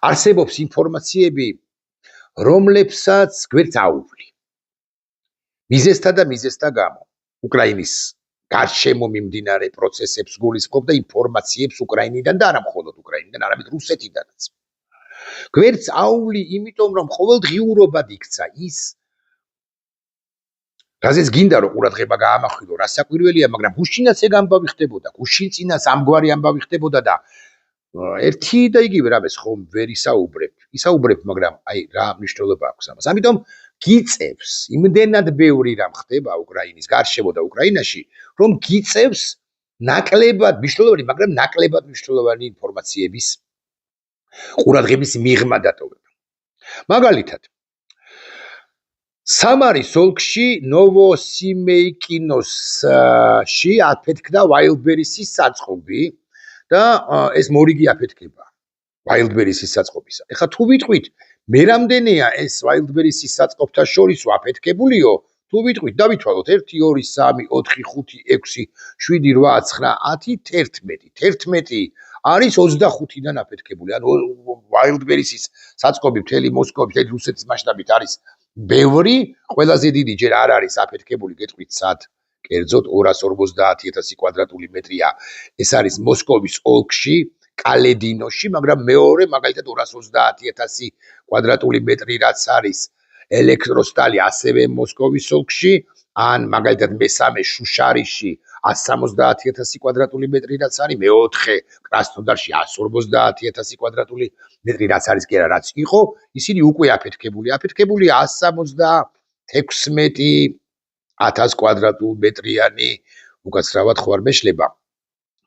არსებობს ინფორმაციები, რომლებსაც გვერდს აუვლი. მიზესთა და მიზესთა გამო უკრაინის გარშემო მიმდინარე პროცესებს გულისხმობ და ინფორმაციებს უკრაინიდან და არა მხოლოდ უკრაინიდან, არამედ რუსეთიდანაც. გვერდს აუვლი, იმიტომ რომ ყოველდღიურობად იქცა ის, რაზეც გინდა რომ ყურადღება გაამახვილო, რა საკვირველია, მაგრამ გუშინაც ეგ ამბავი ხდებოდა, გუშინწინაც ამგვარი ამბავი ხდებოდა და ერთი და იგივე რამეს ხომ ვერ ისაუბრებ, მაგრამ აი რა მნიშვნელობა აქვს ამას. ამიტომ გიწევს, იმდენად ბევრი რამ ხდება უკრაინის გარშემო და უკრაინაში, რომ გიწევს ნაკლებად მნიშვნელოვანი, მაგრამ ნაკლებად მნიშვნელოვანი ინფორმაციების ყურადღების მიღმა დატოვება. მაგალითად, სამარის ოლქში ნოვოსიმეიკინოსში აფეთქდა Wildberries-ის საწყობი და ეს მორიგი აფეთქება Wildberries-ის საწყობისა. ეხლა თუ ვიტყვით, მე რამდენია ეს Wildberries-ის საწყობთა შორის აფეთქებულიო, თუ ვიტყვით, დავითვალოთ 1 2 3 4 5 6 7 8 9 10 11 არის 25-დან აფეთქებული. ანუ Wildberries-ის საწყობი მთელი მოსკოვის, მთელი რუსეთის მასშტაბით არის ბევრი, ყველაზე დიდი ჯერ არ არის აფეთქებული, გეტყვით სად? კერძოდ 250,000 კვადრატული მეტრია. ეს არის მოსკოვის ოლქში, კალედინოში, მაგრამ მეორე მაგალითად 230,000 კვადრატული მეტრი რაც არის ელექტროსტალი ასევე მოსკოვის ოლქში, ან მაგალითად მესამე შუშარიში 170,000 კვადრატული მეტრი რაც არის, მეოთხე კრასნოდარში 150,000 კვადრატული მეტრი რაც არის კი არა, რაც იყო, ისინი უკვე აფეთქებულია 116,000 კვადრატულ მეტრიანი, უკაცრავად ხო არ მეშლება.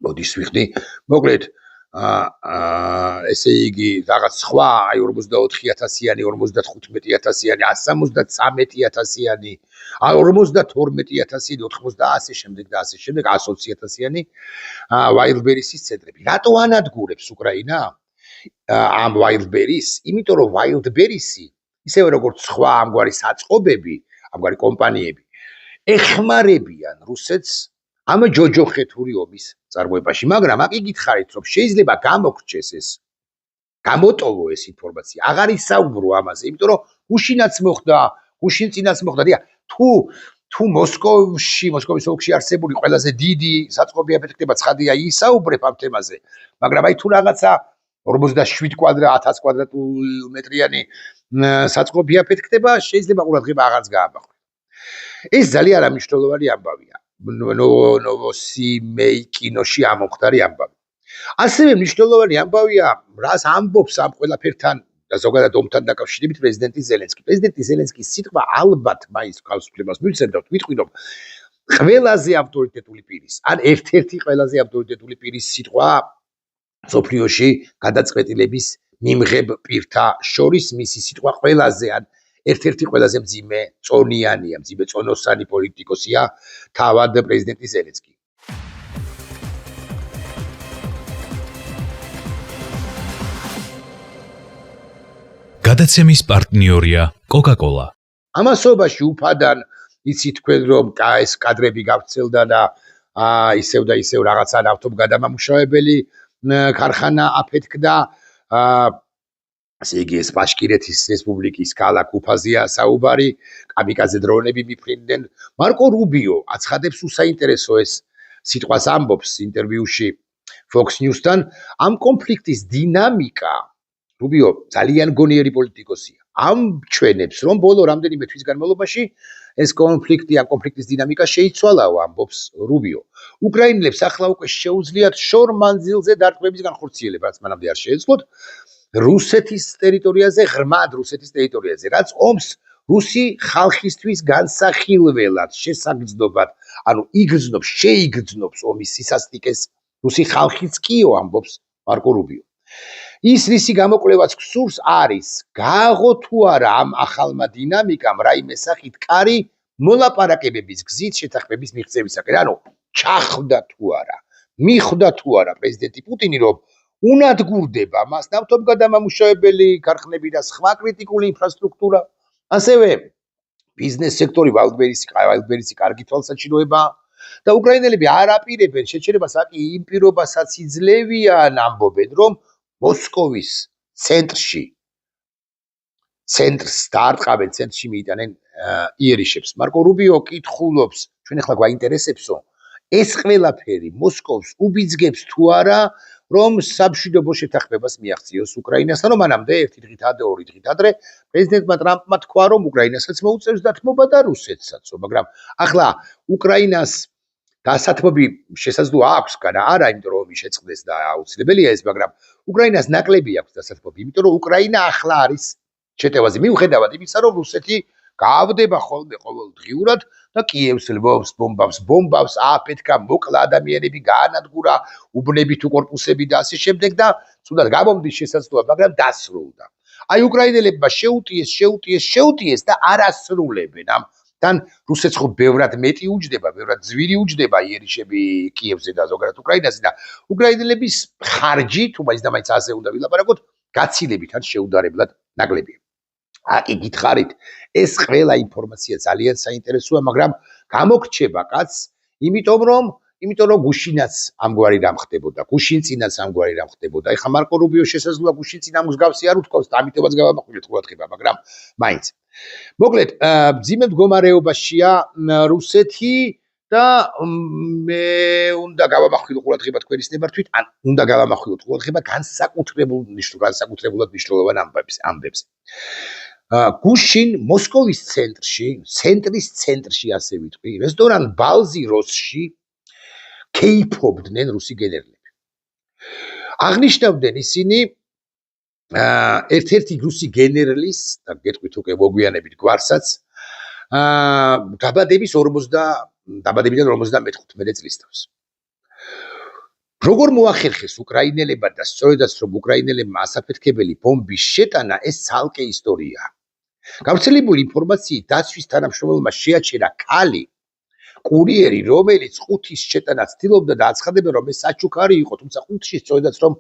მოდის ვიხდი, მოკლედ ესე იგი რაღაც სხვა, აი 44,000-იანი, 55,000-იანი, 173,000-იანი, 52,000-იანი, 80 ასე შემდეგ და ასე შემდეგ 120,000-იანი Wildberries-ის ცენტრები. რატო ანადგურებს უკრაინა ამ Wildberries? იმიტომ რომ Wildberries-ი, ისევე როგორც სხვა ამგვარი საწყობები, ამგვარი კომპანიები, ეხმარებიან რუსეთს ამ ჯოჯოხეთური ომის წარმოებაში, მაგრამ აქ იგითხარით, რომ შეიძლება გამოგრჩეს ეს, გამოტოვო ეს ინფორმაცია, აღარ ისაუბრო ამაზე, იმიტომ რომ გუშინწინაც მოხდა, დიახ, თუ მოსკოვის ოლქში არსებული ყველაზე დიდი საწყობი აფეთქდება, ცხადია ისაუბრებ ამ თემაზე, მაგრამ აი თუ რაღაცა 47,000 კვადრატული მეტრიანი საწყობი აფეთქდება, შეიძლება ყურადღება აღარც გაამახვილო. ეს ძალიან მნიშვნელოვანი ამბავია. ნოვოსიმეიკინოში ამოხდარი ამბავი. ასევე მნიშვნელოვანი ამბავია, რას ამბობს ამ ყველაფერთან და ზოგადად ომთან დაკავშირებით პრეზიდენტი ზელენსკი. პრეზიდენტი ზელენსკის სიტყვა ალბათ მაინც გასვლებას მივცემდოთ, ვიტყვი რომ ყველაზე ავტორიტეტული პირის, ან ერთ-ერთი ყველაზე ავტორიტეტული პირის სიტყვა სოფლიოში გადაწყვეტილების მიმღებ პირთა შორის მისი სიტყვა ყველაზე ან ერთ-ერთი ყველაზე მძიმე წონიანია, მძიმე წონოსანი პოლიტიკოსია თავად პრეზიდენტი ზელენსკი. გადაცემის პარტნიორია Coca-Cola. ამასობაში უფადან იცით თქვენ რომ ეს კადრები გავრცელდა და ისევ და ისევ რაღაცა ნავთობ გადამამუშავებელი ქარხანა აფეთქდა, ასე იგი ეს ბაშკირეთის რესპუბლიკის ქალაქ უფაზია საუბარი, კამიკაძე დრონები მიფრინდნენ. მარკო რუბიო აცხადებს უსაინტერესო ეს სიტყვას ამბობს ინტერვიუში Fox News-თან, ამ კონფლიქტის დინამიკა, რუბიო ძალიან გონიერი პოლიტიკოსია. ამჩვენებს, რომ ბოლო რამდენიმე თვის განმავლობაში ეს კონფლიქტის დინამიკა შეიცვალაო, ამბობს რუბიო. უკრაინელებს ახლა უკვე შეუძლიათ შორ მანძილზე დარტყმების განხორციელება, რაც მანამდე არ შეეძლოთ. რუსეთის ტერიტორიაზე, ღრმად რუსეთის ტერიტორიაზე, რაც ომს რუსი ხალხისთვის განსახილველად, შესაგრძნობად, ანუ შეიგრძნობს ომის სისასტიკეს რუსი ხალხიც კიო, ამბობს მარკო რუბიო. ის რისი გამოკვლევაც გსურს არის, გააღო თუ არა ამ ახალმა დინამიკამ რაიმე სახით კარი მოლაპარაკებების გზით შეთანხმების მიღწევისაკენ, ანუ ჩახვდა თუ არა, მიხვდა თუ არა პრეზიდენტი პუტინი, რომ უნადგურდება მას ნავთობგადამამუშავებელი ქარხნები და სხვა კრიტიკული ინფრასტრუქტურა, ასევე ბიზნეს სექტორი Wildberries-ი კარგი თვალსაჩინოებაა და უკრაინელები არ აპირებენ შეჩერებას, აქ იმ პირობასაც იძლევიან, ამბობენ, რომ მოსკოვის ცენტრში ცენტრს დაარტყავენ, ცენტრში მიიტანენ იერიშებს. მარკო რუბიო კითხულობს, ჩვენ ახლა გვაინტერესებსო, ეს ყველაფერი მოსკოვს უბიძგებს თუ არა, რომ საბშვიდობო შეთანხმებას მიაღწიოს უკრაინასთან, რომ მანამდე ერთი დღით ადრე, ორი დღით ადრე პრეზიდენტმა ტრამპმა თქვა, რომ უკრაინასაც მოუწევს დათმობა და რუსეთსაც, მაგრამ ახლა უკრაინას დასათმობი შესაძლოა აქვს, განა არა, იმიტომ რომ შეწყდეს და აუცილებელია ეს, მაგრამ უკრაინას ნაკლები აქვს დასათმობი, იმიტომ რომ უკრაინა ახლა არის შეტევაზე, მიუხედავად იმისა, რომ რუსეთი გაავდება ხოლმე ყოველდღიურად და კიევს ლვოვს ბომბავს, აფეთქა, მოკლა ადამიანები, გაანადგურა უბნები თუ კორპუსები და ასე შემდეგ და თუნდაც გამომდის შესაძლოა, მაგრამ დასრულდა. აი უკრაინელებმა შეუტიეს და არ ასრულებენ ამ თან რუსეთს ხო ბევრად მეტი უჯდება, ბევრად ძვირი უჯდება იერიშები კიევზე და ზოგადად უკრაინაზე და უკრაინელების ხარჯი, თუ მაინც და მაინც ასე უნდა ვილაპარაკოთ, გაცილებით ან შეუდარებლად ნაკლებია. აკი გითხარით, ეს ყველა ინფორმაცია ძალიან საინტერესოა, მაგრამ გამოგრჩება კაც, იმიტომ რომ გუშინაც ამგვარი რამ ხდებოდა, გუშინწინაც ამგვარი რამ ხდებოდა. ეხლა მარკო რუბიო შესაძლოა გუშინწინა მსგავსი არ უთქვას და ამიტომაც გავამახვილეთ ყურადღება, მაგრამ მაინც. მოკლედ, მძიმე მდგომარეობაშია რუსეთი და მე უნდა გავამახვილო ყურადღება თქვენი ნებართვით, ან უნდა გავამახვილოთ ყურადღება განსაკუთრებულად მნიშვნელოვან ამბებზე. გუშინ მოსკოვის ცენტრის ცენტრში ასე ვიტყვი, რესტორან ბალზი როსში კეიფობდნენ რუსი გენერლები. აღნიშნავდნენ ისინი ერთ-ერთი რუსი გენერლის და გეტყვით უკვე მოგვიანებით გვარსაც დაბადებიდან 55 წლის თავს. როგორ მოახერხეს უკრაინელებმა და სწორედაც რომ უკრაინელებმა ასაფეთქებელი ბომბის შეტანა, ეს ცალკე ისტორიაა. გავრცელებული ინფორმაციით დაცვის თანამშრომელმა შეაჩერა ქალი კურიერი, რომელიც ყუთის შეტანას ცდილობდა და აცხადებდა, რომ ეს საჩუქარი იყო, თუმცა ყუთში სწორედაც რომ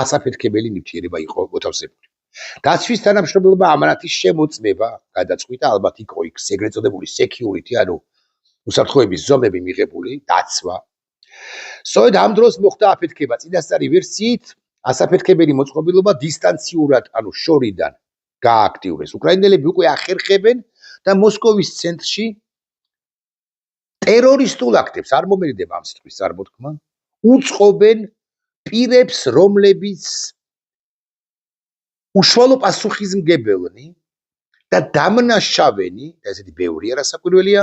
ასაფეთქებელი ნივთიერება იყო მოთავსებული. დაცვის თანამშრომელმა ამანათის შემოწმება გადაწყვიტა, ალბათ იყო იქ ეგრეთ წოდებული security, ანუ უსაფრთხოების ზომები მიღებული, დაცვა. სწორედ ამ დროს მოხდა აფეთქება. წინასწარი ვერსიით ასაფეთქებელი მოწყობილობა დისტანციურად, ანუ შორიდან გააქტიურეს. უკრაინელები უკვე ახერხებენ და მოსკოვის ცენტრში ტერორისტულ აქტებს, არ მომერიდება ამ სიტყვის წარმოთქმა, უწყობენ პირებს, რომლებიც უშუალო პასუხისმგებელნი და დამნაშავენი, და ესეთი ბევრია რასაკვირველია,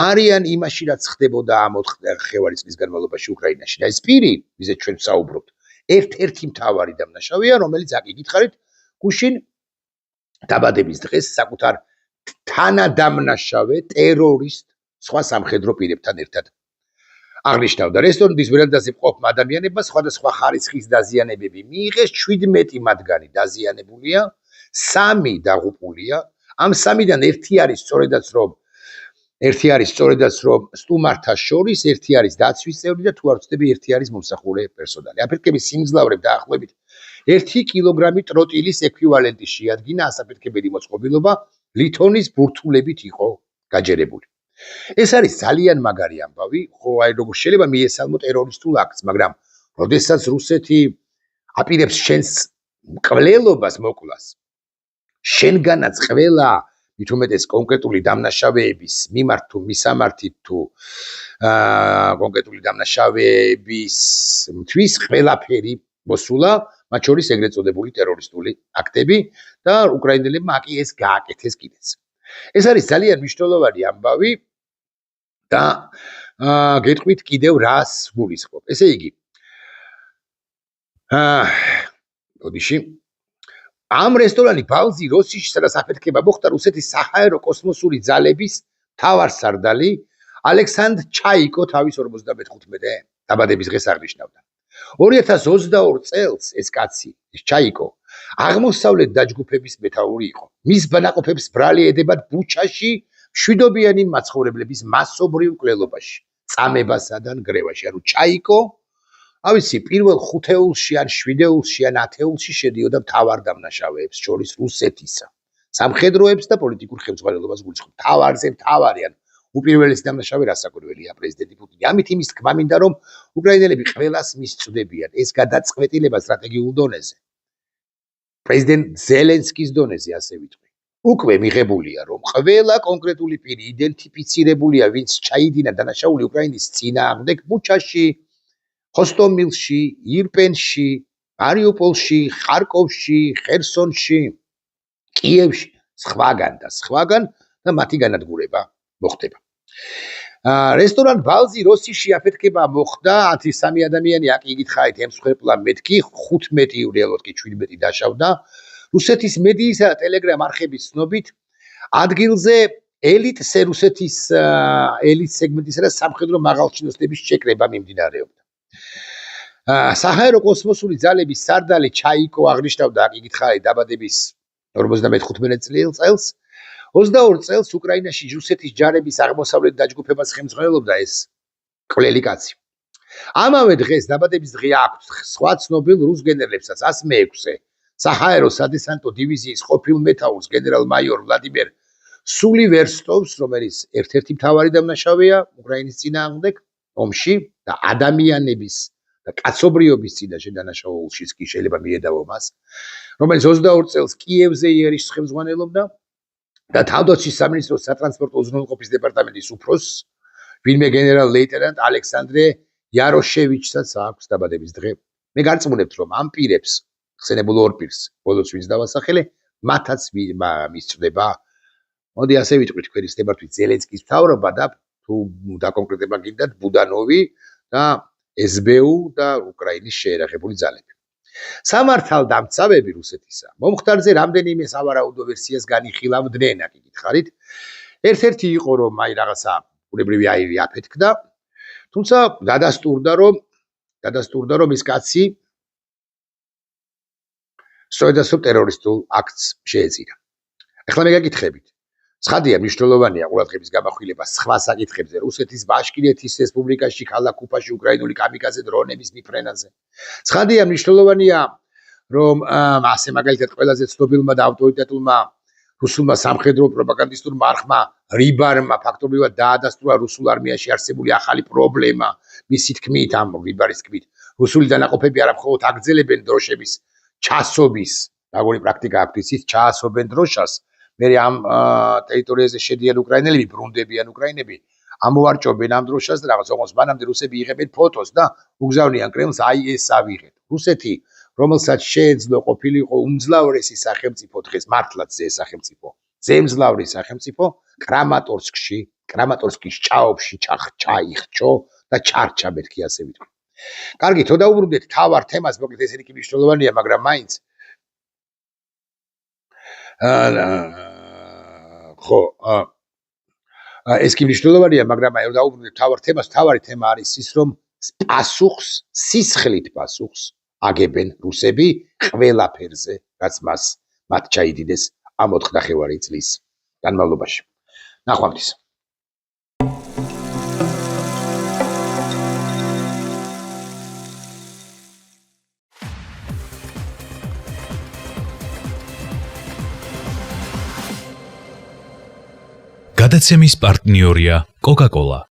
არიან იმაში, რაც ხდებოდა ამ 4 ხევარი წლის განმავლობაში უკრაინაში. და ეს პირი, ვიზეთ ჩვენ ვსაუბრობთ, ერთ-ერთი მთავარი დამნაშავეა, რომელიც აკი გითხარით, გუშინ დაბადების დღეს საკუთარ თანადამნაშავე ტერორისტ სხვა სამხედრო პირებთან ერთად აღნიშნავდა. რესტორნის ვერანდაზე მყოფ ადამიანებმა სხვადასხვა ხარისხის დაზიანებები მიიღეს, 17 მათგანი დაზიანებულია, 3 დაღუპულია. ამ 3-დან ერთი არის სწორედაც რომ სტუმართა შორის, ერთი არის დაცვის წევრი და თუ არ ვცდები, ერთი არის მომსახურე პერსონალი. აფეთქების სიმძლავრემ დაახლოებით 1 კილოგრამი ტროტილის ექვივალენტი შეადგინა, ასაფეთქებელი მოწყობილობა ლითონის ბურთულებით იყო გაჯერებული. ეს არის ძალიან მაგარი ამბავი, ხო, აი როგორ შეიძლება მიესალმო ტერორისტულ აქტს, მაგრამ როდესაც რუსეთი აპირებს შენს მკვლელობას მოკლას, შენგანაც ყველა მით უმეტეს კონკრეტული დამნაშავეების მიმართ თუ მისამართით თუ კონკრეტული დამნაშავეების მთვის ყველაფერი მოსულა, მათ შორის ეგრეთ წოდებული ტერორისტული აქტები და უკრაინელებმა აკი ეს გააკეთეს კიდეც. ეს არის ძალიან მნიშვნელოვანი ამბავი და გეტყვით კიდევ რას გულისხმობ. ესე იგი, ბოდიში ამ რესტორანი ბალზი როსში, სადაც აფეთქება მოხდა, რუსეთის საჰაერო კოსმოსური ძალების მთავარსარდალი ალექსანდრ ჩაიკო თავის 55 დაბადების დღეს აღნიშნავდა. 2022 წელს ეს კაცი, ეს ჩაიკო, აღმოსავლეთ დაჯგუფების მეთაური იყო. მის ბანაკოფებს ბრალი ედებათ ბუჩაში მშვიდობიანი მაცხოვრებლების მასობრივ მკვლელობაში, წამებასა და ნგრევაში. ანუ ჩაიკო ავიცი, პირველ 5-ეულში ან 7-ეულში ან 10-ეულში შედიოდა მთავარ დამნაშავეებს შორის რუსეთისა. სამხედროებს და პოლიტიკურ ხელმძღვანელობას გულისხმობ. მთავარზე მთავარი, ან უპირველესი დამნაშავე რასაკვირველია პრეზიდენტი პუტინი. ამით იმის თქმა მინდა, რომ უკრაინელები ყველას მისწვდებიან ეს გადაწყვეტილება სტრატეგიულ დონეზე. პრეზიდენტ ზელენსკის დონეზე ასე ვიტყვი. უკვე მიღებულია, რომ ყველა კონკრეტული პირი იდენტიფიცირებულია, ვინც ჩაიდინა დანაშაული უკრაინის წინააღმდეგ ბუჩაში, ხოსტომილში, ირპენში, მარიუპოლში, ხარკოვში, ხერსონში, კიევში, სხვაგან და მათი განადგურება მოხდება. რესტორან ბალზი როსიში აფეთქება მოხდა 13 ადამიანი, აქ იგითხარით ემსხვერპლა მეთქი, 15 რეალურად კი 17 დაშავდა. რუსეთის მედიისა და ტელეგრამ არხების ცნობით, ადგილზე რუსეთის ელიტ სეგმენტისა და სამხედრო მაღალჩინოსნების შეკრება მიმდინარეობდა. საჰაერო კოსმოსური ძალების სარდალი ჩაიკო აღნიშნავდა, აქ იგითხარით დაბადების 55 წელს. 22 წელს უკრაინაში რუსეთის ჯარების აღმოსავლეთ დაჯგუფებას ხელმძღვანელობდა ეს კვლელი კაცი. ამავე დღეს დაბადების დღე აქვს სხვა ცნობილ რუს გენერლებსაც 106-ე საჰაერო სადესანტო დივიზიის ყოფილ მეთაურს გენერალ-მაიორ ვლადიმერ სულივერსტოვს, რომელიც ერთ-ერთი მთავარი დამნაშავეა უკრაინის წინააღმდეგ ომში და ადამიანების და კაცობრიობის წინაშე დანაშაულშიც კი შეიძლება მიედავო მას, რომელიც 22 წელს კიევზე იერიშს ხელმძღვანელობდა და თავდაცვის სამინისტროს სატრანსპორტო უზრუნველყოფის დეპარტამენტის უფროსს, ვინმე გენერალ-ლეიტენანტ ალექსანდრე იაროშევიჩსაც აქვს დაბადების დღე. მე გარწმუნებთ, რომ ამ პირებს, ხსენებულ ორ პირს, ბოლოს ვინც დავასახელე, მათაც მისწვდება. მოდი ასე ვიტყვით, თქვენი ხდებართვით ზელენსკის მთავრობა და თუ დაკონკრეტება გინდათ ბუდანოვი და SBU და უკრაინის შეერაღებული ძალები. სამართალდამცავები რუსეთისა მომხდარზე რამდენიმე სავარაუდო ვერსიას განიხილავდნენ, აქ იგითხარით. ერთ-ერთი იყო, რომ აი რაღაცა ბუნებრივი აირი აფეთქდა, თუმცა დადასტურდა, რომ ეს კაცი სწორედასწორ ტერორისტულ აქტს შეეწირა. ახლა მე გაკითხებით. ცხადია, მნიშვნელოვანია ყურადღების გამახვილება სხვა საკითხებზე რუსეთის ბაშკირეთის რესპუბლიკაში, ქალაქ უფაში უკრაინული კამიკაძე დრონების მიფრენაზე. ცხადია, მნიშვნელოვანია, რომ ასე მაგალითად ყველაზე ცნობილმა და ავტორიტეტულმა რუსულმა სამხედრო პროპაგანდისტურმა არხმა რიბარმა ფაქტობრივად დაადასტურა რუსულ არმიაში არსებული ახალი პრობლემა. მისი თქმით, ამ რიბარის თქმით, რუსული დანაყოფები არა მხოლოდ აგრძელებენ დროშების ჩასობის, როგორი პრაქტიკა აქვს იცით, ჩაასობენ დროშას. მე ამ ტერიტორიაზე შედიან უკრაინელები, ბრუნდებიან უკრაინები, ამოვარჭობენ ამ დროშას და რაღაც ოღონდ მანამდე რუსები იღებენ ფოტოს და უგზავნიან კრემლს, აი ეს ავიღეთ. რუსეთი, რომელსაც შეეძლო ყოფილიყო უმძლავრესი სახელმწიფო დღეს, მართლაც ეს სახელმწიფო, ზემძლავრი სახელმწიფო, კრამატორსკის ჭაობში ჩაიხჩო და ჩარჩა მეთქი ასე ვიტყვი. კარგი, თუ დაუბრუნდეთ თავარ თემას, მოკლედ ესეთი კი მნიშვნელოვანია, მაგრამ მაინც ეს კი მნიშვნელოვანია, მაგრამ აი დაუბრუნდეთ თავარ თემას, თავარი თემა არის ის, რომ სისხლით პასუხს აგებენ რუსები ყველაფერზე, რაც მათ ჩაიდინეს ამ 4.5 წლის განმავლობაში. ნახვამდის. გადაცემის პარტნიორია კოკაკოლა.